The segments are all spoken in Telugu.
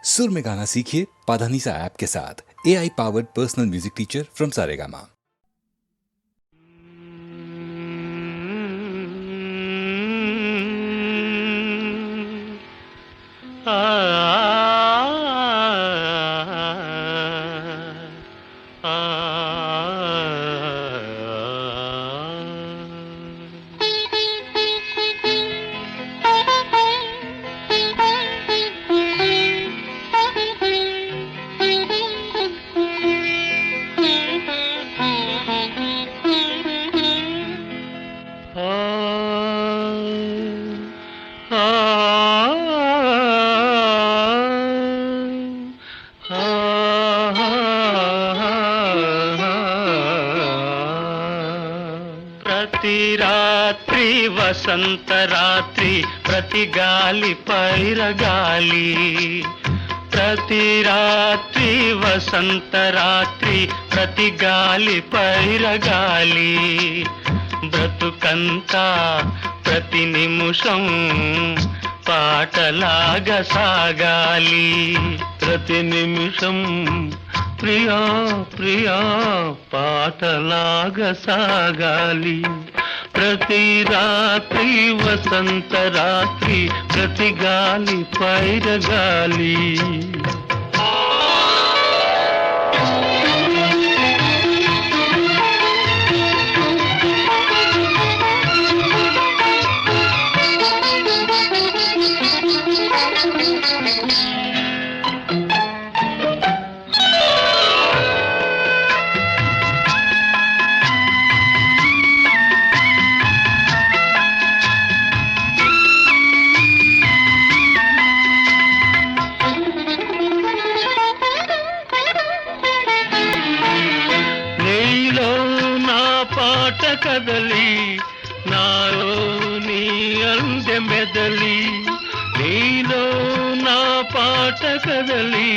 सुर में गाना सीखिए पाधानीसा ऐप के साथ। AI powered personal music teacher from Saregama. ప్రతి రాత్రి వసంత రాత్రి ప్రతి గాలి పైరగాలి ప్రతి రాత్రి వసంత రాత్రి ప్రతి గాలి పైరగాలి బ్రతుకంతా ప్రతి నిమిషం పాటలాగా సాగాలి ప్రతి నిమిషం ప్రియా ప్రియా పాటలాగా సాగాలి ప్రతి రాత్రి వసంత రాత్రి ప్రతి గాలి పైరగాలి పాట కదలి నాలో నీ అందె మెదలి నీలో నా పాట కదలి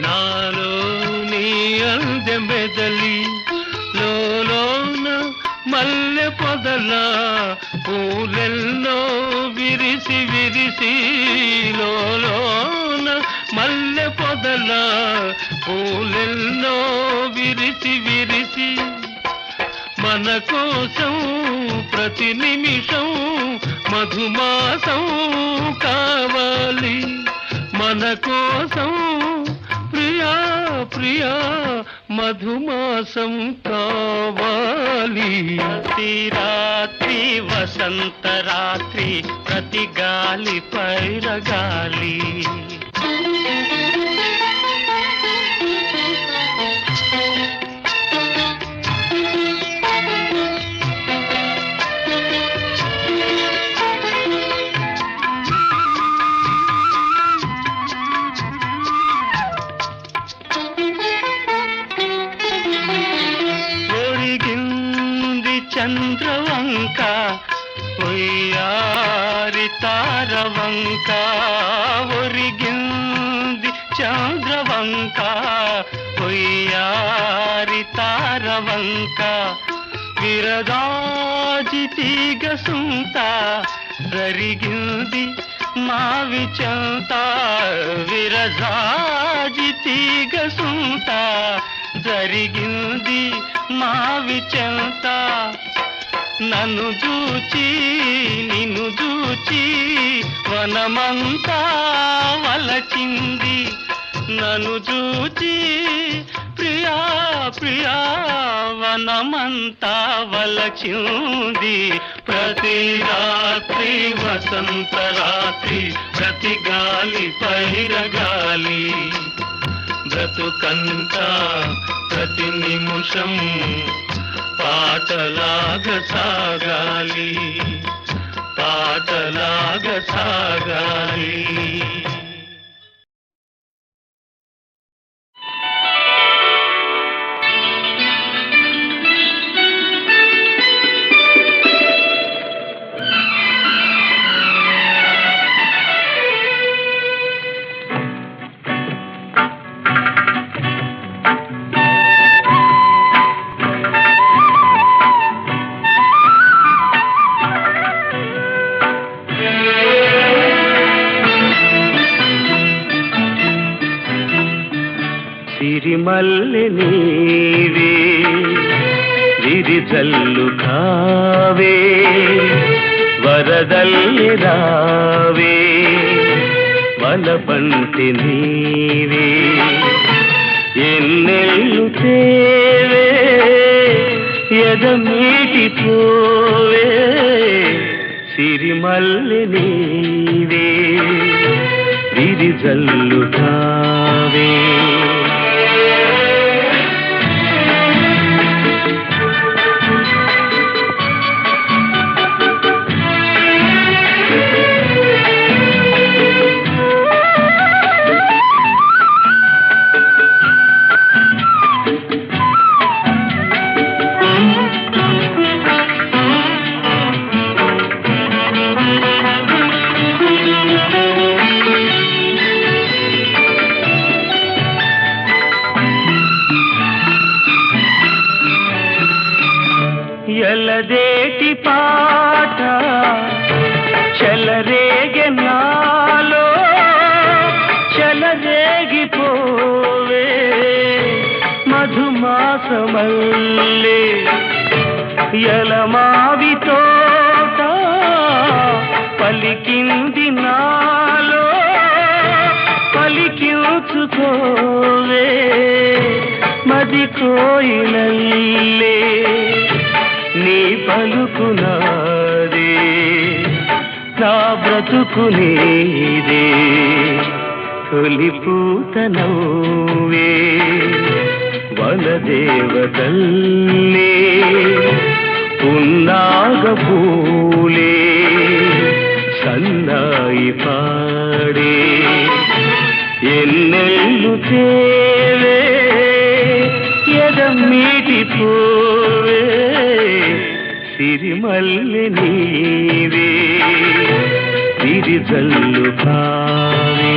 నాలో నీ అందె మెదలి లోలోన మల్లె పొదల పూలెల్లో విరిసి విరిసి లోలోన మల్లె పొదల పూలెల్లో విరిసి విరిసి మన కోసం ప్రతి నిమిషం మధుమాసం కావాలి మన కోసం ప్రియా ప్రియా మధుమాసం కావాలి ప్రతి రాత్రి వసంత రాత్రి ప్రతి గాలి పైరగాలి చంద్రవంక ఒయ్యారి తారవంక ఒరిగింది చంద్రవంక ఒయ్యారి తారవంక విరదాజి తీగ సుంత జరిగింది మావి చెంత విరజాజి తీగ సుంత జరిగింది మావి చెంత నన్ను చూచి నిన్ను చూచి వనమంతా వలచింది నన్ను చూచి ప్రియా ప్రియా వనమంతా వలచింది ప్రతి రాత్రి వసంత రాత్రి ప్రతి గాలి పైరగాలి బ్రతుకంతా ప్రతి నిమిషం పాటలాగా సాగాలి పాటలాగా సాగాలి సిరిమల్లె నీవే విరిజల్లు కావే వరదల్లి రావే వలపంటి నీవే ఎన్నెల్లు తేవే ఎదమీటి పోవే సిరిమల్లె నీవే విరిజల్లు కావే ఎలదేటి పాట చెలరేగె నాలో చెలరేగిపోవే మధుమాసమల్లే ఎలమావి తోట పలికింది నాలో పలికించుకోవే మది కోయిలల్లే నీ పలుకునాదే నా బ్రతుకునేదే తొలి పూత నవ్వే వనదేవతల్లే పున్నాగ పూలే సన్నాయి పాడే ఎన్నెల్లు తేవే ఎదమీటి పోవే సిరిమల్లె నీవే విరిజల్లు కావే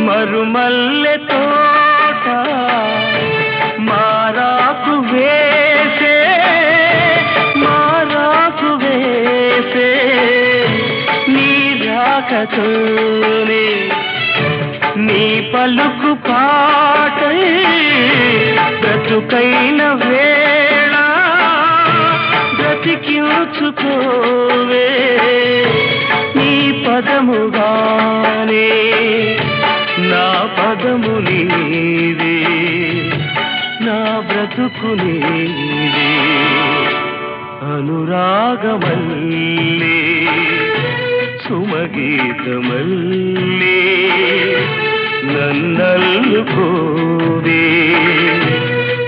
మరుమల్లె తోట మారాకు వేసే నీ రాకతోనే నీ పలుకు పాటై బ్రతుకైన వేళ బ్రతికించుకోవే నీ పదముగానే నా పదము నీవే నా బ్రతుకు నీవే అనురాగమల్లే సుమగీతమల్లే నన్నల్లుకోవే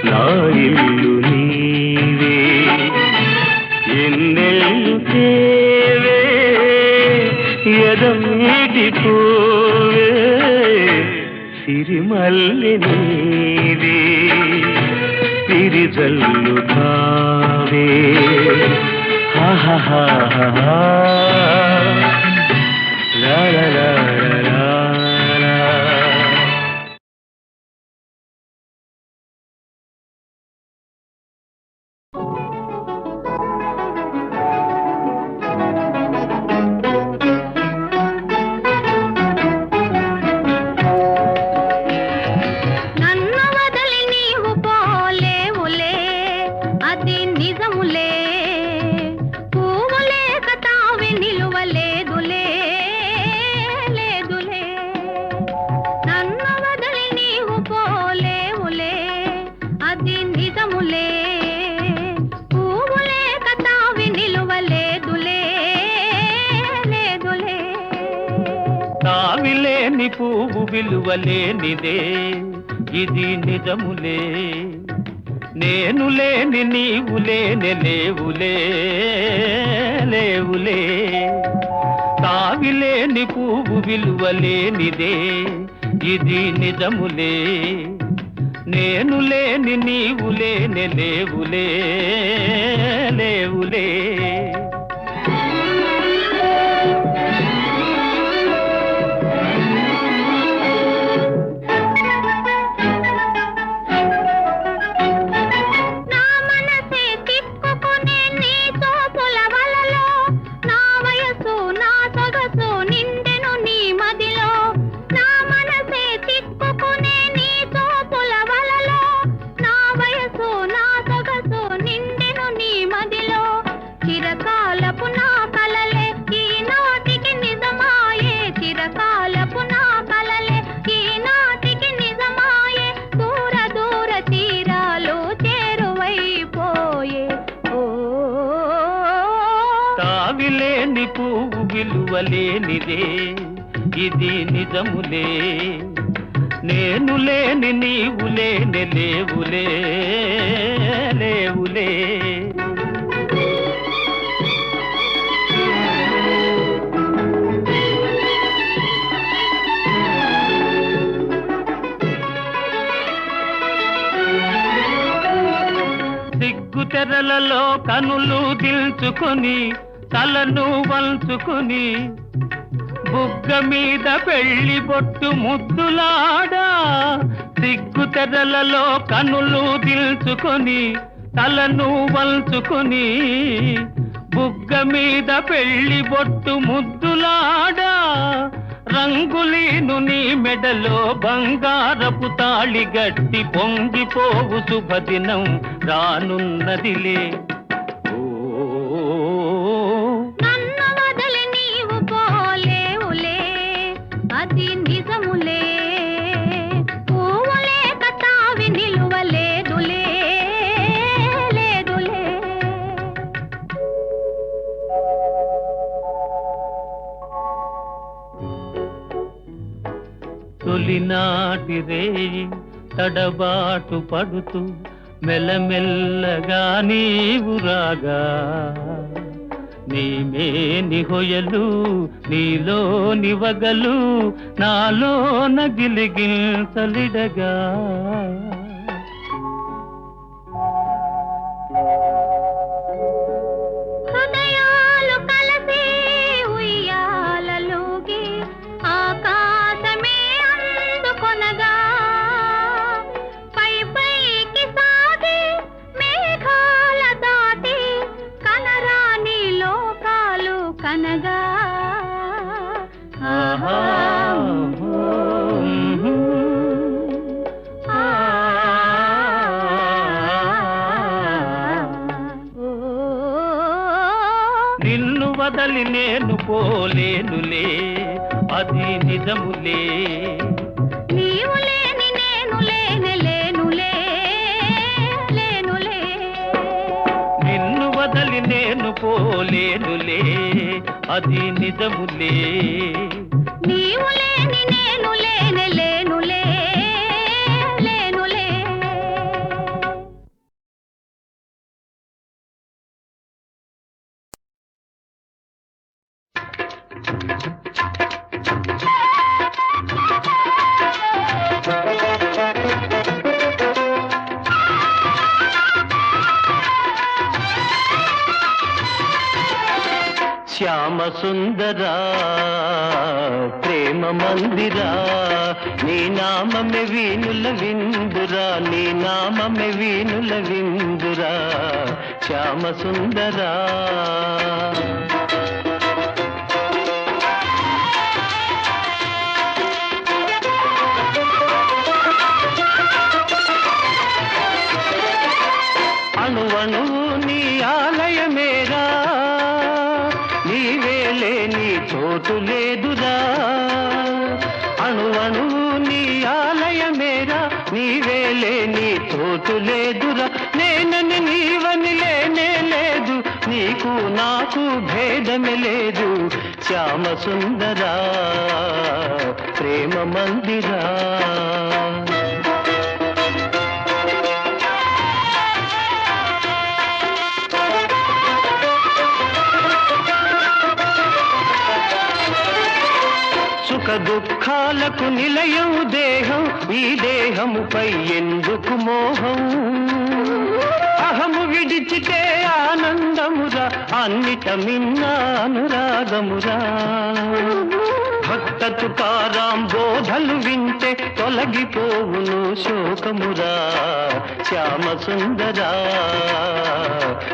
నా ఇల్లు నీవే ఎన్నెల్లు తేవే ఎదమీటి పోవే సిరిమల్లె నీవే విరిజల్లు కావే హాహాహా లా లా లా లా లా. తావిలేని పువ్వు విలువలేనిదే ఇది నిజములే నేను లేని నీవు లేని లేవులే లేవులే తావిలేని పువ్వు విలువలేనిదే ఇది నిజములే నేను లేని నీవు లేని లేవులే లేవులే తావిలేని పువ్వు విలువలేనిదే ఇది నిజములే నేను లేని నీవు లేని లేవులే లేవులే సిగ్గు తెరలలో కనులు దిల్చుకొని తలను వంచుకొని బుగ్గ మీద పెళ్లి బొట్టు ముద్దులాడా సిగ్గు తెరలలో కనులు దిల్చుకొని తలను వంచుకొని బుగ్గ మీద పెళ్లి బొట్టు ముద్దులాడా రంగులీను నీ మెడలో బంగారపు తాళి గట్టి పొంగిపోవు శుభదినం రానున్నదిలే తొలినాటి రేయి తడబాటు పడుతూ మెల్లమెల్లగా నీవు రాగా నీమేని హొయలు నీలో నివగలు నాలో నగిలిగిల్సలిడగా నిన్ను వదలి నేను పోలేనులే అది నిజములే నీవు లేని నేను లేని లేనులే లేనులే నిన్ను వదలి నేను పోలేనులే అది నిజములే నీవు లేని నేను లేని లేనులే లేనులే శ్యామ సుందరా ప్రేమ మందిరా నీ నామమే వీణుల విందురా నీ నామమే వీణుల విందురా శ్యామ సుందరా అణువణువు నీ ఆలయమేరా నీవేలేని చోటు లేదురా అణువణువు నీ ఆలయమేరా నీవేలేని చోటు లేదురా నేనని నీవని లేనే లేదు నీకు నాకు భేదమే లేదు శ్యామ సుందరా ప్రేమ మందిరా దుఃఖాలకు నిలయం దేహం, ఈ దేహముపై ఎందుకు మోహం? అహము విడిచితే ఆనందమురా, అన్నిట మిన్న అనురాగమురా. భక్త తుకారాం బోధలు వింటే తొలగిపోవును శోకమురా. శ్యామ సుందరా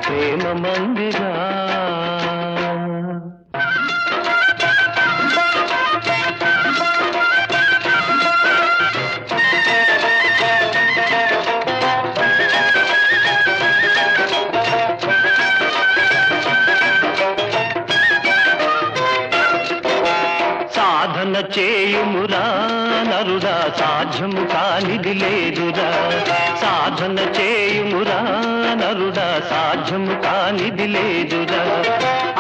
ప్రేమ మందిరా. సాధన చేయుమురా నరుడా, సాధ్యము కానిది లేదురా. సాధన చేయుమురా నరుడా, సాధ్యము కానిది లేదురా.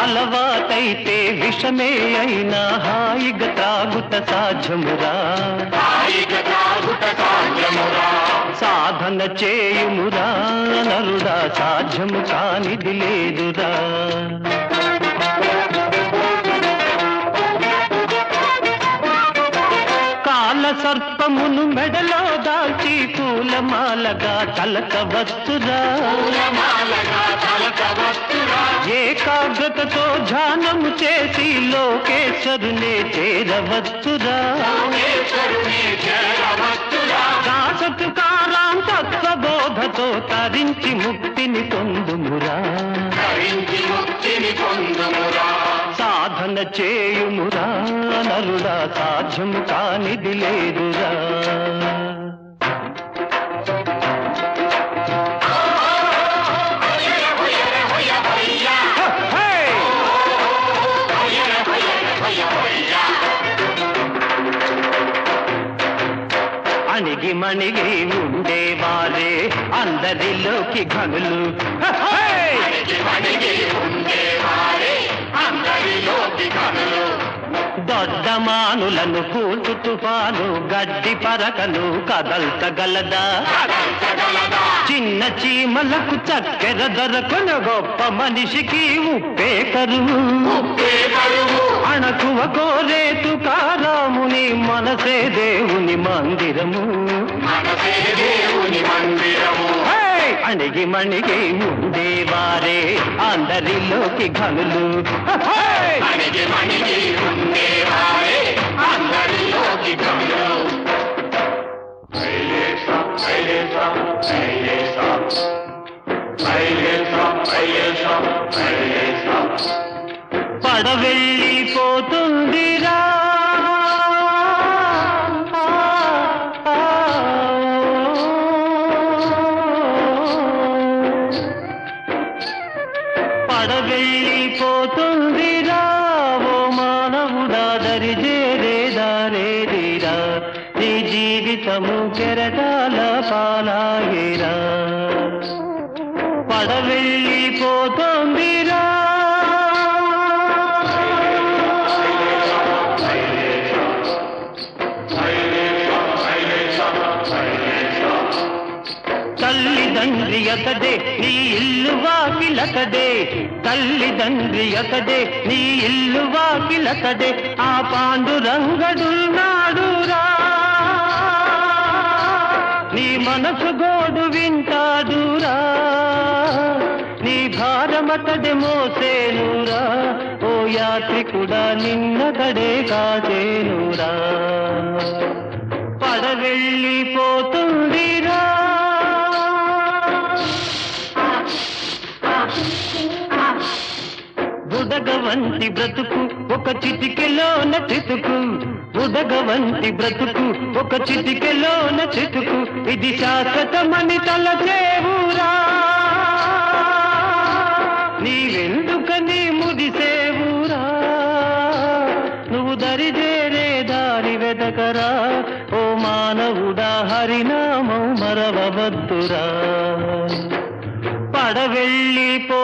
అలవాటైతే విషమే అయినా హాయిగా తాగుట సాధ్యమురా. సాధన చేయుమురా నరుడా, సాధ్యము కానిది లేదురా. సర్పమును మెడలో దాల్చి పూలమాలగా తలకవచ్చురా. ఏకాగ్రతతో ధ్యానము చేసి లోకేశ్వరునే చేరవచ్చురా. దాసతుకారాం తత్వబోధతో తరించి ముక్తిని పొందుమురా. సాధన చేయుమురా నరుడా, సాధ్యము కానిది లేదురా. అణిగి మణిగి ఉండేవారే అందరిలోకి ఘనులు. దొడ్డమానులను కూల్చు తుఫాను గడ్డి పరకను కదల్చగలదా. చిన్న చీమలకు చక్కెర దొరకను, గొప్ప మనిషికి ఉప్పే కరువు. అణకువ కోరే తుకారాముని మనసే దేవుని మందిరము. అణిగి మణిగి ఉండేవారే అందరిలోకి ఘనులు. పడవెళ్ళిపోతుందిరా పడవెళ్ళిపోతుందిరా. ఓ మానవుడా దరిజేరేదారేదిరా. నీ జీవితము కెరటాల పాలాయేరా. పడవెళ్ళిపోతుందిరా. తల్లిదండ్రి అతడే నీ ఇల్లు వాకిలతడే. తల్లిదండ్రి అతడే నీ ఇల్లు వాకిలతడే. ఆ పాండురంగడున్నాడురా. నీ మనసు గోడు వింటాడురా. నీ భారమతడే మోసేనురా. ఓ యాత్రికుడా నిన్నతడే కాచేనురా. పడవెళ్ళిపోతుందిరా. బుడగవంతి బ్రతుకు ఒక చిటికెలోన చితుకు. బుడగవంతి బ్రతుకు ఒక చిటికెలోన చితుకు. ఇది శాశ్వతమని తలచేవురా. నీవెందుకని ముదిసేవురా. నువ్వు దరిజేరే దారి వెదకరా. ఓ మానవుడా హరినామం మరవవద్దురా. పడవెళ్ళిపోతుందిరా.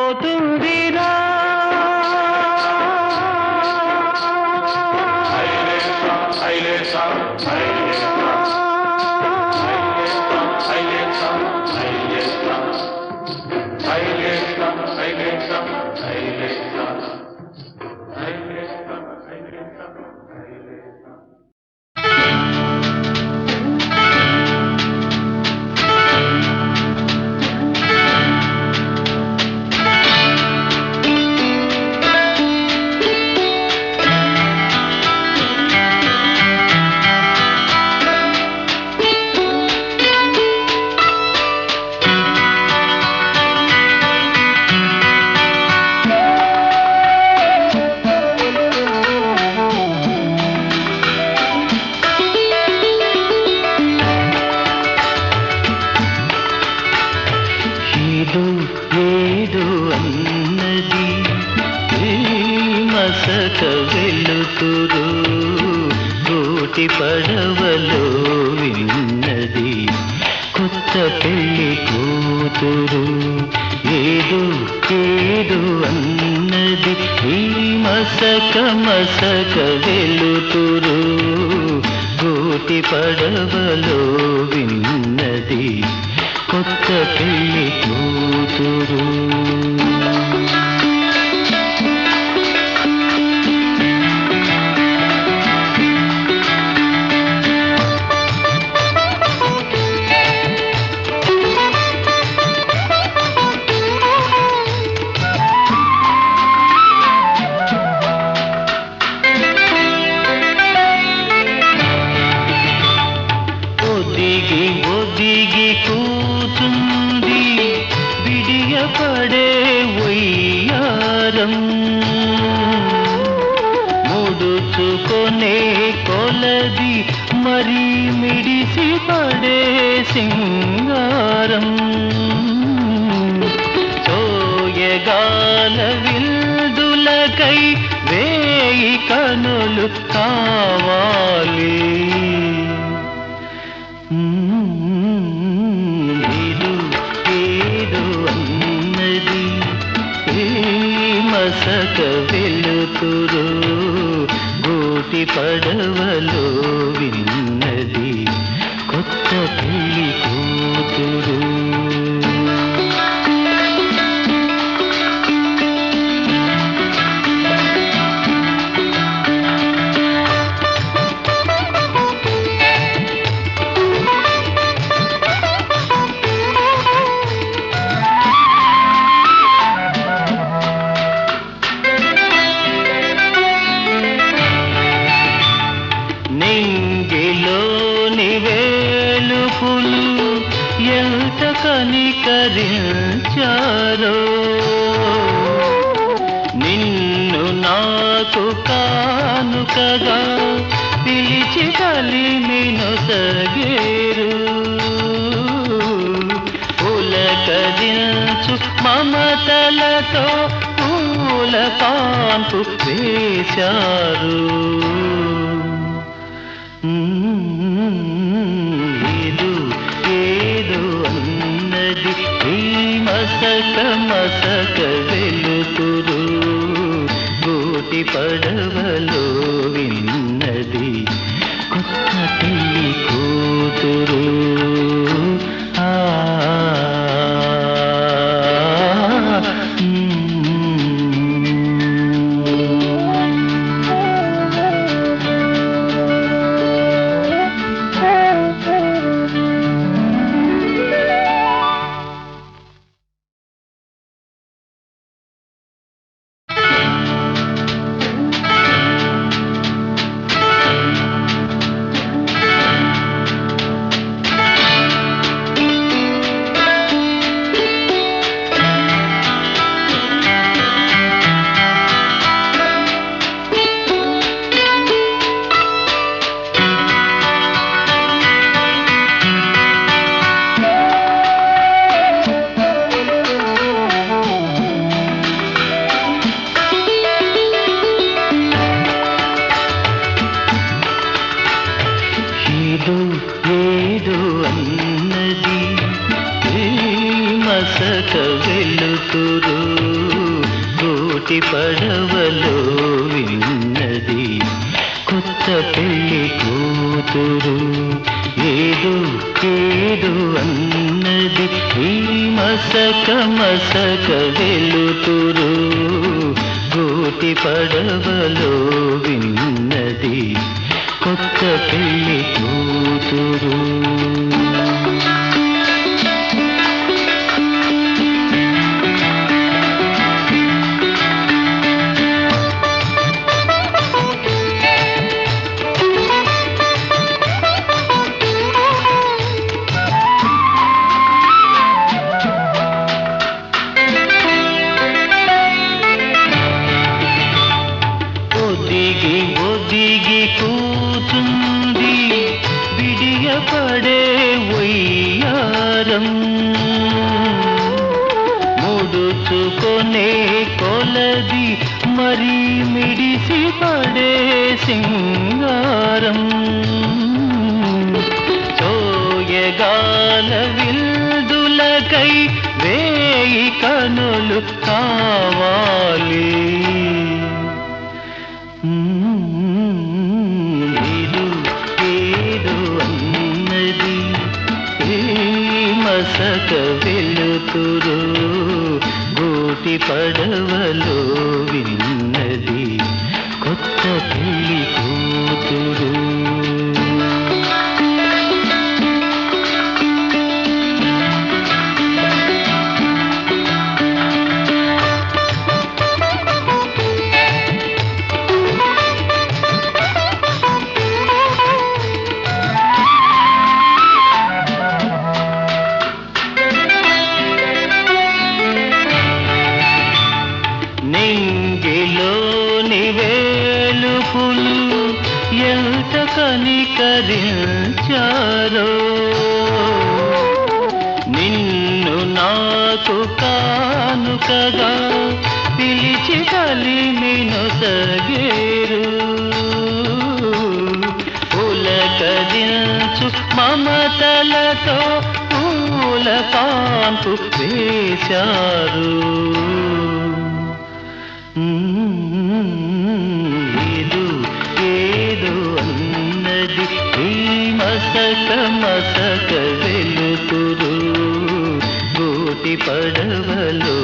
మసక వెలుతురు కోటి పడవలో విన్నది కొత్త పెళ్లి కూతురు ఏదో ఏదో అన్నది ఈ మసక మసక వెలుతురు కోటి పడవలో విన్నది కొత్త పెళ్లి కూతురు ఒదిగి కూతుంది విడియపడే వయ్యారం ముడుచుకొనే కొలది మరి మిడిసి పడే సింగారం చోయగాల విల్దులకై వేయి కనులు కావాలి ఏదో అన్నది ఏ మసక వెలుతురు గోటి పడవలో విన్నది కొత్త పెళ్లి కూతురు నింగిలోని వేలుపులు ఎంత కనికరించారో నిన్ను నాకు కానుకగా పిలిచి కలిమిను సగేరు పులకరించు మమతలతో పూల కాంపు వేశారు ఏదో ఏదో అన్నది ఈ మసక మసక వెలుతురు కోటి పడవలో విన్నది కొత్త పెళ్లి కూతురు ఏదో అన్నది ఈ మసక వెలుతురు కోటి పడవలో విన్నది కొత్త పెళ్లి కూతురు ఏదో ఏదో అన్నది ఈ మసక మసక వెలుతురు కోటి పడవలో విన్నది కొత్త పెళ్లి కూతురు ఒదిగి కూతుంది విడియపడే వయ్యారం ముడుచుకొనే కొలది మరి మిడిసి పడే సింగారం సోయగాల విల్దులకై వేయి కనులు కావాలి ఏదో ఏదో అన్నది ఏ మసక వెలుతురు గోటి పడవలో విన్నది కొత్త పెళ్లి కూతురు నింగిలోని వేలుపులు ఎంత కనికరించారో నిన్ను నాకు కానుకగా పిలిచి కలిమిను సగేరు పులకరించు మమతలతో పూల కాంపు వేశారు ఏదో ఏదో అన్నది ఈ మసక మసక వెలుతురు గోటి పడవలో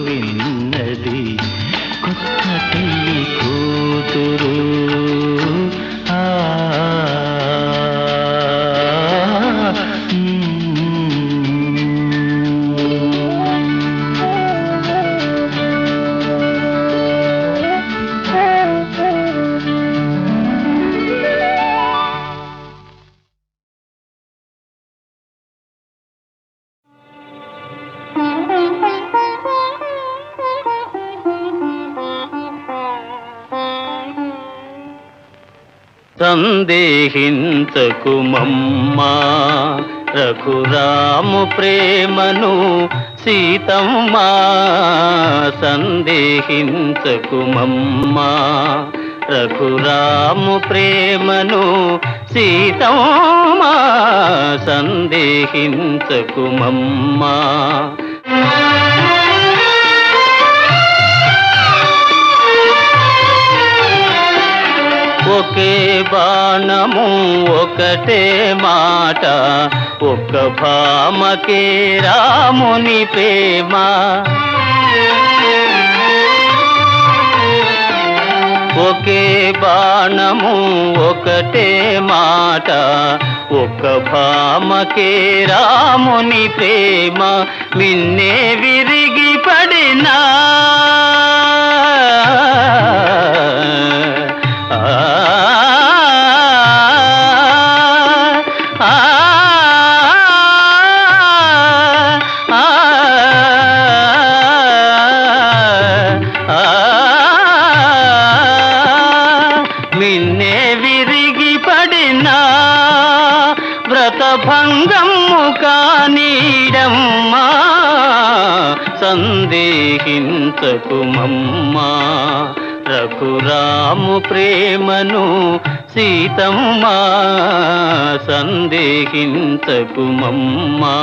విన్నది కొత్త పెళ్లి కూతురు సందేహించకు మమ్మా రఘురాము ప్రేమను సీతమ్మా సందేహించకు మమ్మా రఘురాము ప్రేమను సీతమ్మా సందేహించకు మమ్మా ఒకే బాణము ఒకటే మాట ఒక్క భామకే రాముని ప్రేమ ఒకే బాణము ఒకటే మాట ఒక్క భామకే రాముని ప్రేమ మిన్నే విరిగి పడినా మిన్నే విరిగి పడినా వ్రతభంగము కానీడమ్మా సందేహించకు మమ్మా రఘురాము ప్రేమను సీతమ్మా సందేహించకు మమ్మా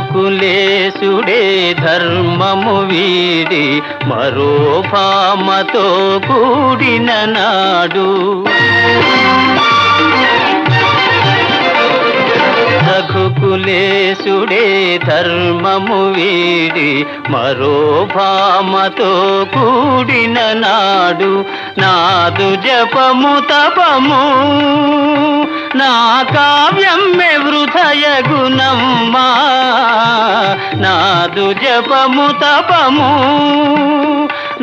రఘుకులేశుడే ధర్మము వీడి మరో భామతో కూడిన నాడు రఘుకులేశుడే ధర్మము వీడి మరో భామతో కూడిన నాడు నాదు జపము తపము నా కావ్యమ్మె వృథయ గుణమ్మా నాదు జపము తపము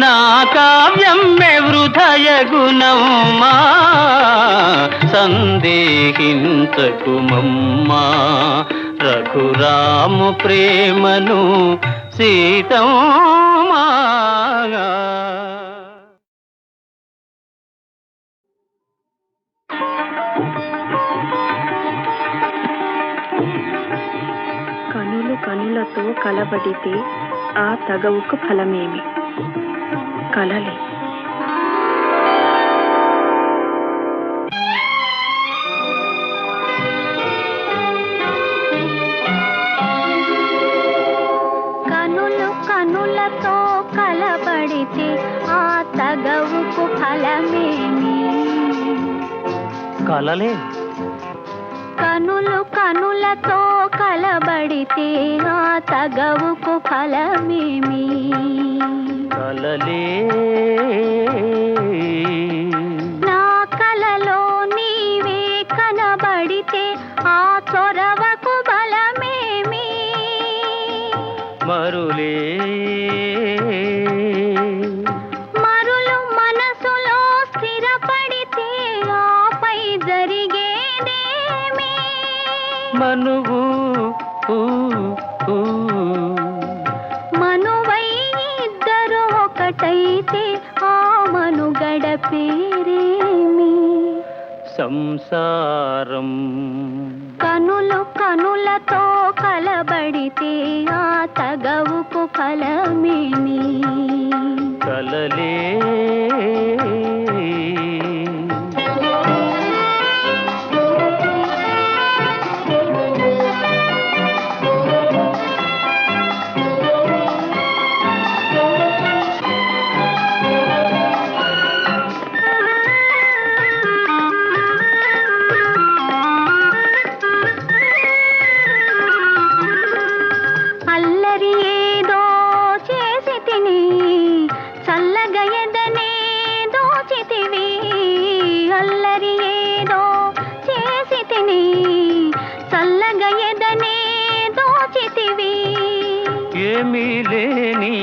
నా కావ్యమ్మె వృథయ గుణమ్మా సందేహించకు మమ్మా రఘురాము ప్రేమను సీతమ్మా కనులతో కలబడితే ఆ తగవుకు ఫలమేమి? కలలే. కనులు కనులతో కలబడితే ఆ తగవుకు ఫలమేమి? కలలే. కనులు కనులతో కలబడితే ఆ తగవుకు ఫలమేమి? కలలే. నా కలలో నీవే కనబడితే ఆ చొరవకు బలమేమి? మరులే. మరులు మనసులో స్థిరపడితే ఆపై జరిగేదేమి? మనువు మనువై ఇద్దరు ఒకటైతే ఆ మనుగడ పేరేమి? సంసారం. కనులు కనులతో కలబడితే ఆ తగవుకు ఫలమేమి? కలలే. అల్లరి ఏదో చేసి తిని చల్లగా ఎదనే దోచితివి. అల్లరి ఏదో చేసి తిని చల్లగా ఎదనే దోచితివి. ఏమీ లేని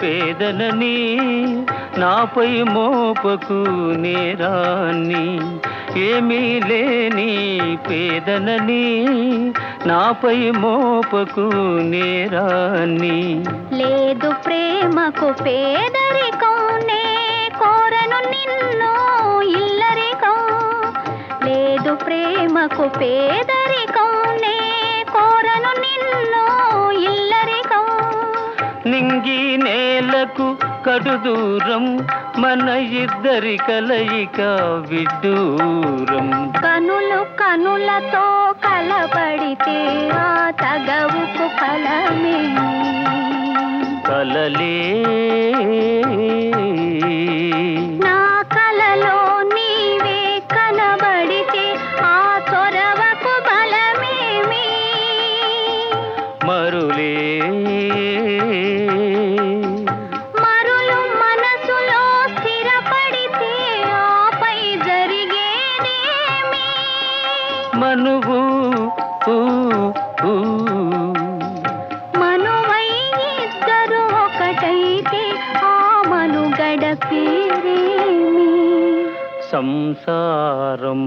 పేదనని నాపై మోపకు నేరాన్ని. ఏమీ లేని పేదనని నాపై మోపకు నేరాన్ని. లేదు ప్రేమకు పేదరికం, నే కోరను నిన్ను ఇల్లరికం. లేదు ప్రేమకు పేదరికం, నే కోరను నిన్ను ఇల్లరికం. నింగి నేలకు కడు దూరం, మన ఇద్దరి కలయిక విడ్డూరం. కనులు కనులతో కలబడితే ఆ తగవుకు ఫలమేమి? కలలే. నా కలలో నీవే కనబడితే ఆ చొరవకు బలమేమి? మరులే. మరులు మనసులో స్థిరపడితే ఆపై జరిగేదేమి? మనువు మనువై ఇద్దరు ఒకటైతే ఆ మనుగడ పేరేమి? సంసారం.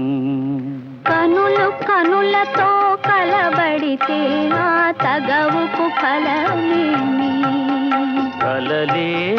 కనులు కనులతో కలబడితే ఆ తగవుకు ఫలమేమి? కలలే.